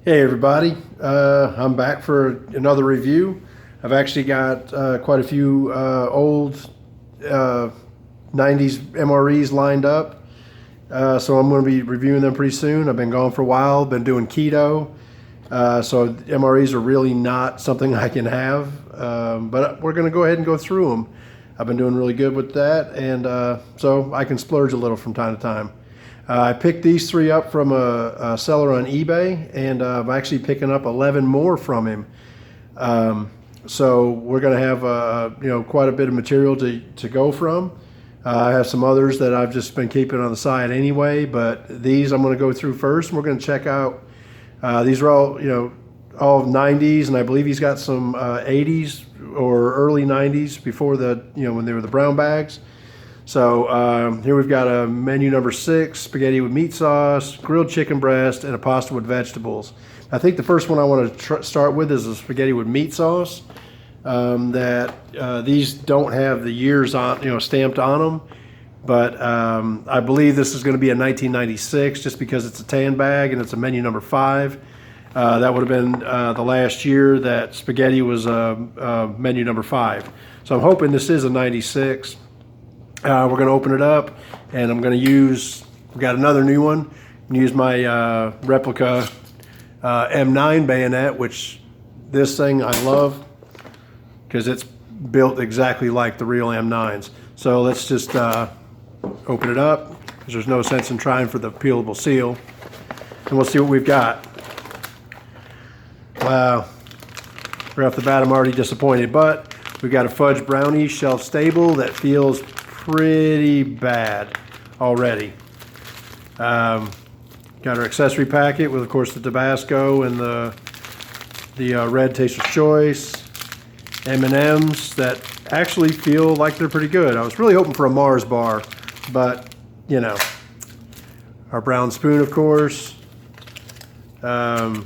Hey everybody, I'm back for another review. I've actually got quite a few old 90s MREs lined up, so I'm going to be reviewing them pretty soon. I've been gone for a while, been doing keto, so MREs are really not something I can have, but we're going to go ahead and go through them. I've been doing really good with that, and so I can splurge a little from time to time. I picked these three up from a seller on eBay, and I'm actually picking up 11 more from him. So we're going to have quite a bit of material to go from. I have some others that I've just been keeping on the side anyway, but these I'm going to go through first, and we're going to check out. These are all 90s, and I believe he's got some 80s or early 90s before when they were the brown bags. So here we've got a menu number 6, spaghetti with meat sauce, grilled chicken breast, and a pasta with vegetables. I think the first one I want to start with is a spaghetti with meat sauce. These don't have the years on, stamped on them, but I believe this is going to be a 1996 just because it's a tan bag and it's a menu number 5. That would have been the last year that spaghetti was menu number 5. So I'm hoping this is a 96. We're going to open it up, and I'm going to we've got another new one. I'm going to use my replica M9 bayonet, which this thing I love because it's built exactly like the real M9s. So let's just open it up because there's no sense in trying for the peelable seal. And we'll see what we've got. Wow. Right off the bat, I'm already disappointed, but we've got a fudge brownie shelf stable that feels pretty bad already. Got our accessory packet with, of course, the Tabasco and the red Taster's Choice, M&Ms that actually feel like they're pretty good. I was really hoping for a Mars bar, but our brown spoon, of course. Oops,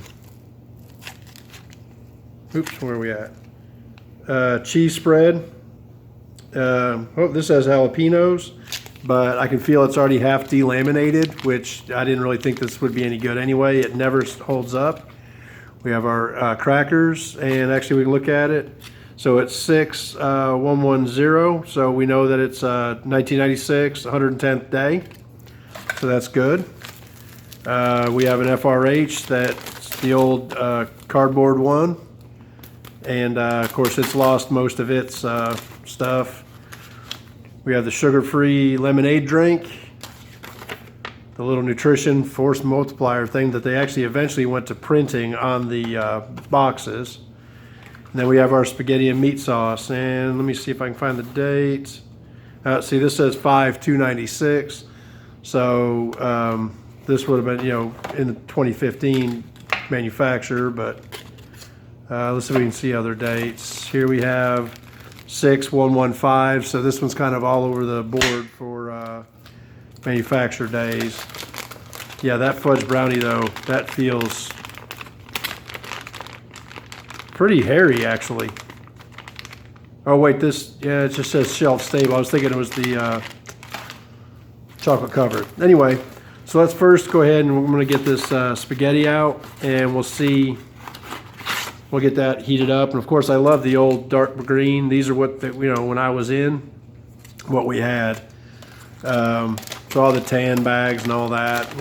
where are we at? Cheese spread. This has jalapenos, but I can feel it's already half delaminated, which I didn't really think this would be any good anyway. It never holds up. We have our crackers, and actually we can look at it. So it's 6110, so we know that it's 1996, 110th day, so that's good. We have an FRH, that's the old cardboard one, and of course it's lost most of its stuff. We have the sugar-free lemonade drink, the little nutrition force multiplier thing that they actually eventually went to printing on the boxes. And then we have our spaghetti and meat sauce, and let me see if I can find the date. See, this says 5/2/96, so this would have been in the 2015 manufacture, but let's see if we can see other dates. Here we have 6/1/15, so this one's kind of all over the board for manufacturer days. Yeah, that fudge brownie though, that feels pretty hairy actually. Oh wait, it just says shelf stable. I was thinking it was the chocolate covered. Anyway, so let's first go ahead and we're going to get this spaghetti out, and we'll see. We'll get that heated up, and of course I love the old dark green. These are what when I was in, what we had. So all the tan bags and all that.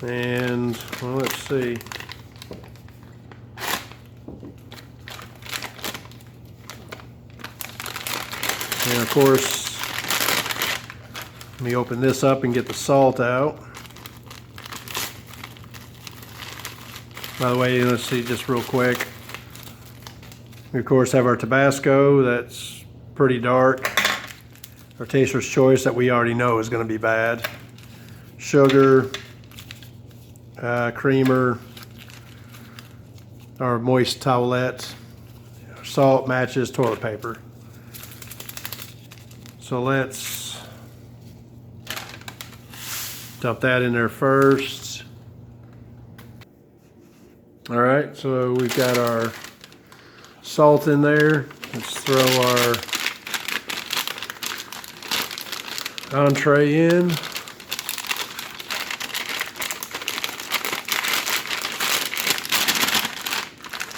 And well, let's see. And of course, let me open this up and get the salt out. By the way, let's see just real quick. We of course have our Tabasco that's pretty dark. Our Taster's Choice that we already know is going to be bad. Sugar, creamer, our moist towelette, salt, matches, toilet paper. So let's dump that in there first. All right, so we've got our salt in there. Let's throw our entree in.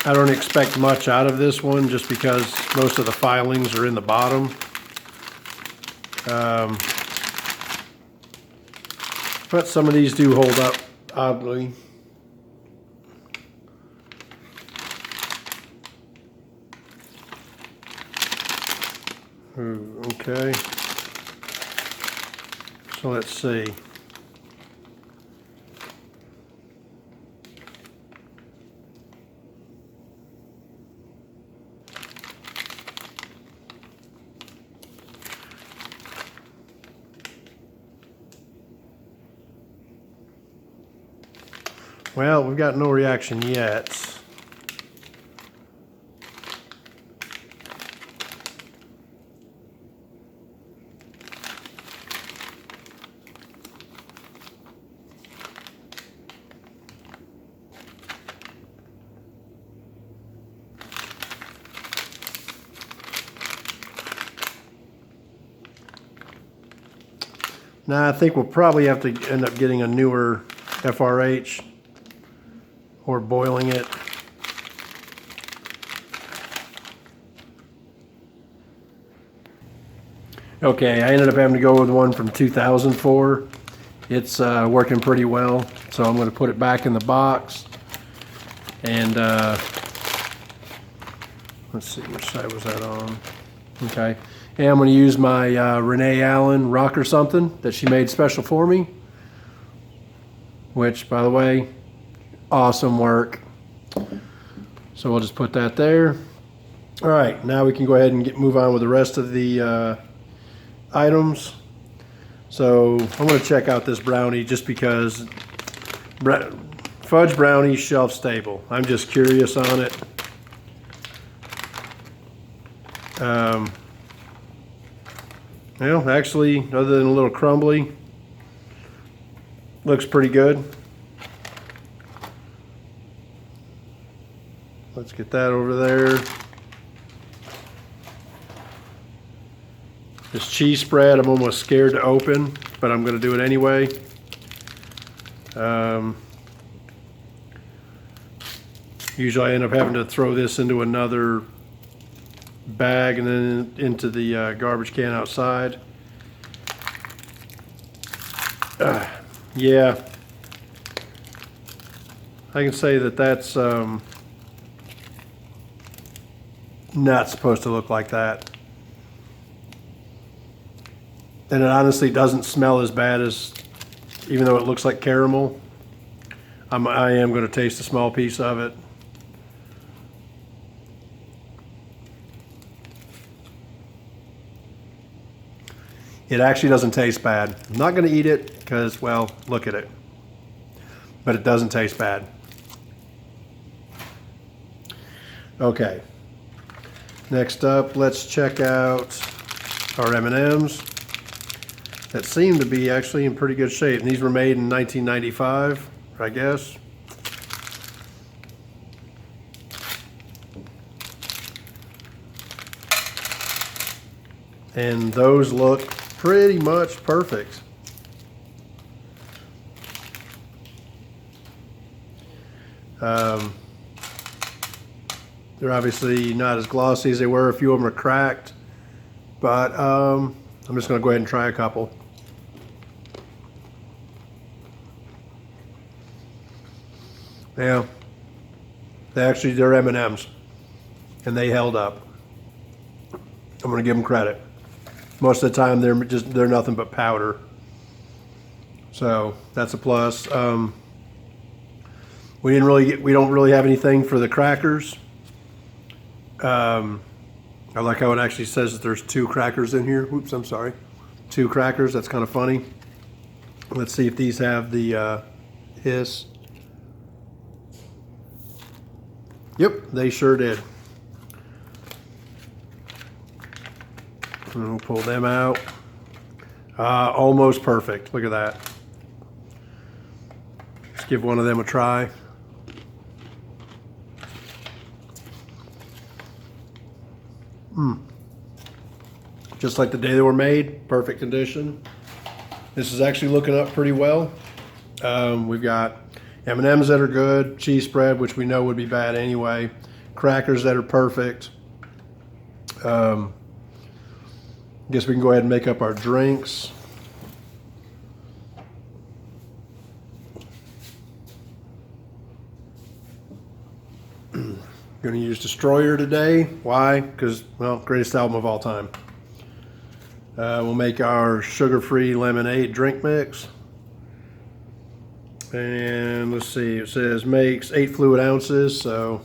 I don't expect much out of this one just because most of the filings are in the bottom. But some of these do hold up oddly. Ooh, okay. So let's see. Well, we've got no reaction yet. Now I think we'll probably have to end up getting a newer FRH or boiling it. Okay, I ended up having to go with one from 2004. It's working pretty well, so I'm going to put it back in the box. And let's see, which side was that on? Okay, and I'm going to use my Renee Allen rock or something that she made special for me, which, by the way, awesome work. So we'll just put that there. All right, now we can go ahead and move on with the rest of the items. So I'm going to check out this brownie just because fudge brownie shelf stable. I'm just curious on it. Well, actually, other than a little crumbly, looks pretty good. Let's get that over there. This cheese spread, I'm almost scared to open, but I'm going to do it anyway. Usually I end up having to throw this into another bag and then into the garbage can outside. Yeah, I can say that that's not supposed to look like that. And it honestly doesn't smell as bad as, even though it looks like caramel, I am going to taste a small piece of it. It actually doesn't taste bad. I'm not going to eat it because, well, look at it. But it doesn't taste bad. Okay. Next up, let's check out our M&Ms that seem to be actually in pretty good shape. And these were made in 1995, I guess. And those look pretty much perfect. They're obviously not as glossy as they were. A few of them are cracked, but I'm just going to go ahead and try a couple. Yeah, they're M&Ms, and they held up. I'm going to give them credit. Most of the time, they're nothing but powder. So that's a plus. We don't really have anything for the crackers. I like how it actually says that there's 2 crackers in here. Oops, I'm sorry. 2 crackers. That's kind of funny. Let's see if these have the hiss. Yep, they sure did. And we'll pull them out. Almost perfect. Look at that. Let's give one of them a try. Just like the day they were made, perfect condition. This is actually looking up pretty well. We've got M&Ms that are good, cheese spread, which we know would be bad anyway. crackers that are perfect. I guess we can go ahead and make up our drinks. Going to use Destroyer today. Why? Because, well, greatest album of all time. We'll make our sugar-free lemonade drink mix. And let's see, it says makes 8 fluid ounces, so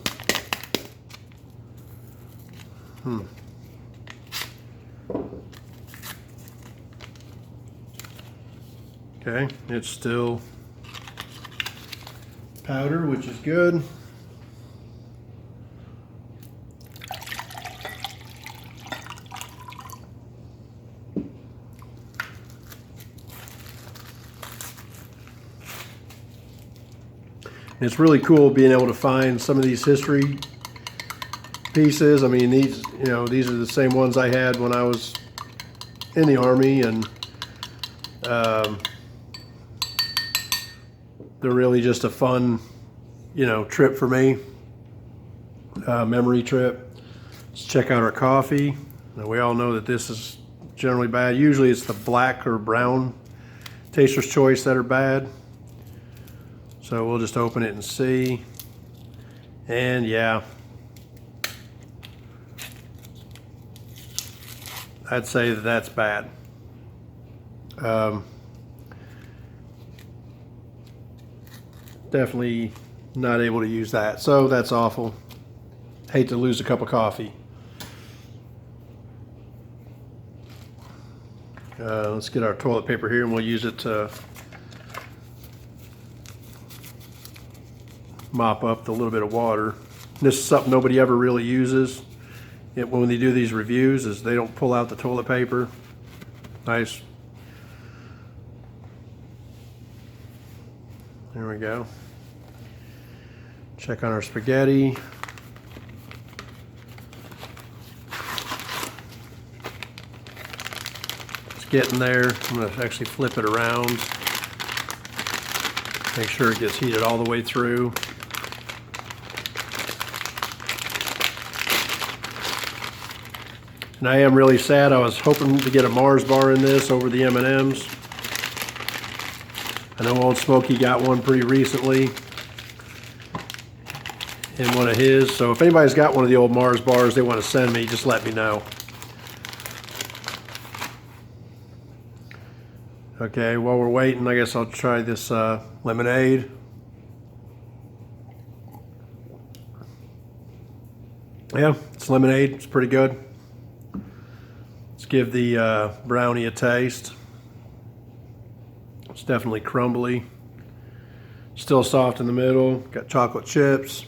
okay, it's still powder, which is good. It's really cool being able to find some of these history pieces. I mean, these are the same ones I had when I was in the Army, and they're really just a fun, trip for me, memory trip. Let's check out our coffee. Now, we all know that this is generally bad. Usually it's the black or brown Taster's Choice that are bad. So we'll just open it and see. And yeah, I'd say that that's bad. Definitely not able to use that. So that's awful. Hate to lose a cup of coffee. Let's get our toilet paper here and we'll use it to mop up the little bit of water. This is something nobody ever really uses when they do these reviews, is they don't pull out the toilet paper. Nice. There we go. Check on our spaghetti. It's getting there. I'm going to actually flip it around. Make sure it gets heated all the way through. And I am really sad. I was hoping to get a Mars bar in this over the M&Ms. I know Old Smokey got one pretty recently in one of his. So if anybody's got one of the old Mars bars they want to send me, just let me know. Okay, while we're waiting, I guess I'll try this lemonade. Yeah, it's lemonade. It's pretty good. Let's give the brownie a taste. It's definitely crumbly. Still soft in the middle. Got chocolate chips.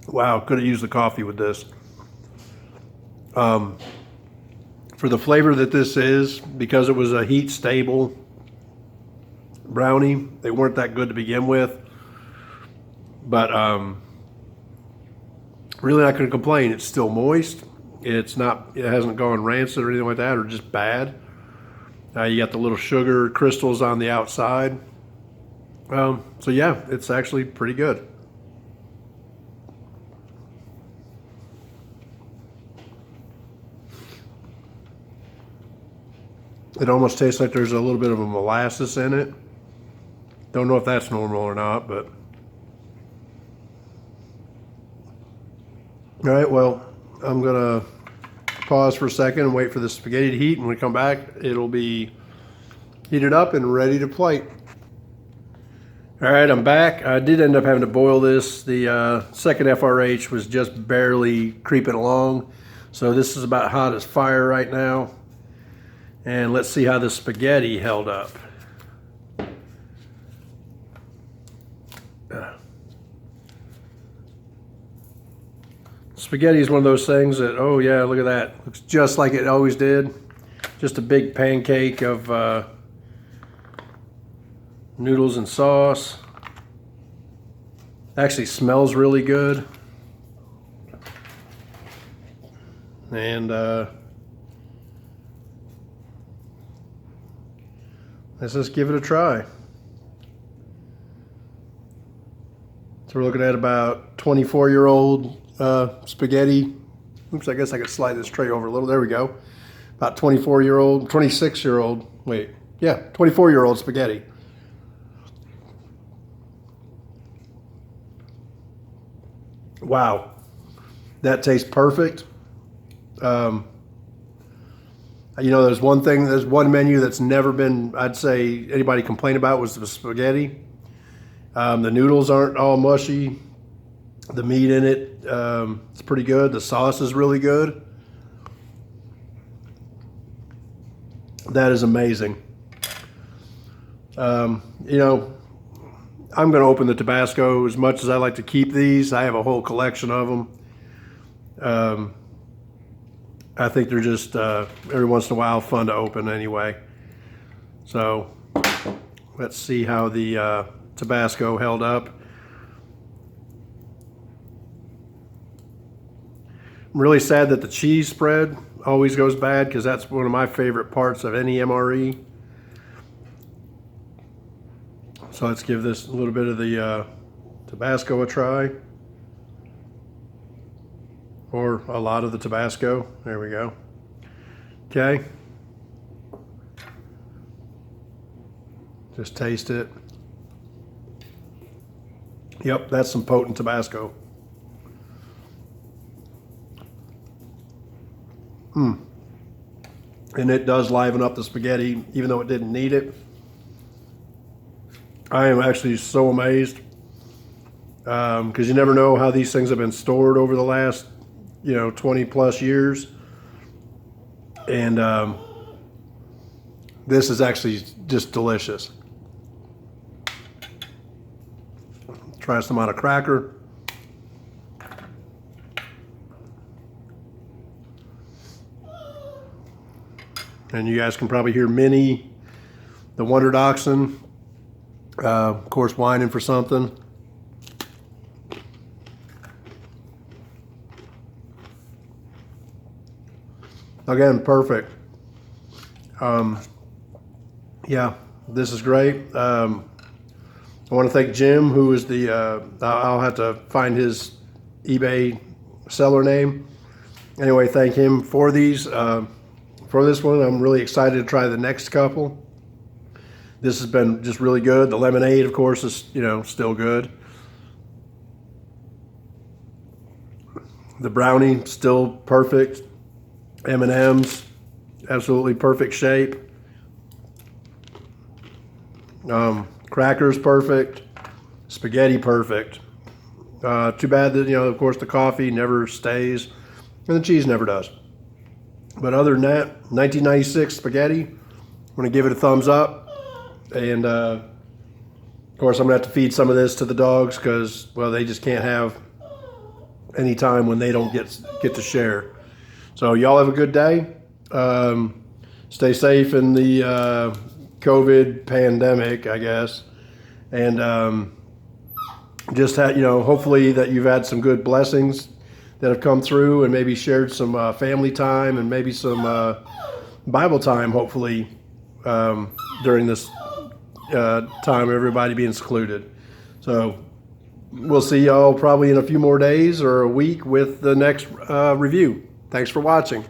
Wow, could have used the coffee with this. For the flavor that this is, because it was a heat stable brownie, they weren't that good to begin with. But really not going to complain. It's still moist. It hasn't gone rancid or anything like that, or just bad. You got the little sugar crystals on the outside. So yeah, it's actually pretty good. It almost tastes like there's a little bit of a molasses in it. Don't know if that's normal or not, but. All right, well, I'm gonna pause for a second and wait for the spaghetti to heat. And when we come back, it'll be heated up and ready to plate. All right, I'm back. I did end up having to boil this. The second FRH was just barely creeping along. So this is about hot as fire right now. And let's see how the spaghetti held up. Spaghetti is one of those things that, oh yeah, look at that. Looks just like it always did. Just a big pancake of noodles and sauce. Actually smells really good. And let's just give it a try. So we're looking at about 24-year-old spaghetti. Oops, I guess I could slide this tray over a little. There we go. About 24-year-old, 26-year-old, wait, yeah, 24-year-old spaghetti. Wow, that tastes perfect. You know, there's one menu that's never been, I'd say, anybody complain about was the spaghetti. The noodles aren't all mushy. The meat in it, it's pretty good. The sauce is really good. That is amazing. You know, I'm going to open the Tabasco. As much as I like to keep these, I have a whole collection of them. I think they're just, every once in a while, fun to open anyway. So, let's see how the Tabasco held up. I'm really sad that the cheese spread always goes bad, because that's one of my favorite parts of any MRE. So let's give this a little bit of the Tabasco a try. Or a lot of the Tabasco. There we go. Okay. Just taste it. Yep, that's some potent Tabasco. And it does liven up the spaghetti, even though it didn't need it. I am actually so amazed, because you never know how these things have been stored over the last, 20 plus years. And this is actually just delicious. Try some on a cracker. And you guys can probably hear Minnie, the Wonder Dachshund, of course, whining for something. Again, perfect. Yeah, this is great. I want to thank Jim, who is the, I'll have to find his eBay seller name. Anyway, thank him for these. For this one, I'm really excited to try the next couple. This has been just really good. The lemonade, of course, is, still good. The brownie, still perfect. M&M's, absolutely perfect shape. Crackers, perfect. Spaghetti, perfect. Too bad that, of course, the coffee never stays, and the cheese never does. But other than that, 1996 spaghetti, I'm going to give it a thumbs up. And, of course, I'm going to have to feed some of this to the dogs because, well, they just can't have any time when they don't get to share. So y'all have a good day. Stay safe in the COVID pandemic, I guess. And just hopefully that you've had some good blessings that have come through, and maybe shared some family time and maybe some Bible time, hopefully, during this time of everybody being secluded. So we'll see y'all probably in a few more days or a week with the next review. Thanks for watching.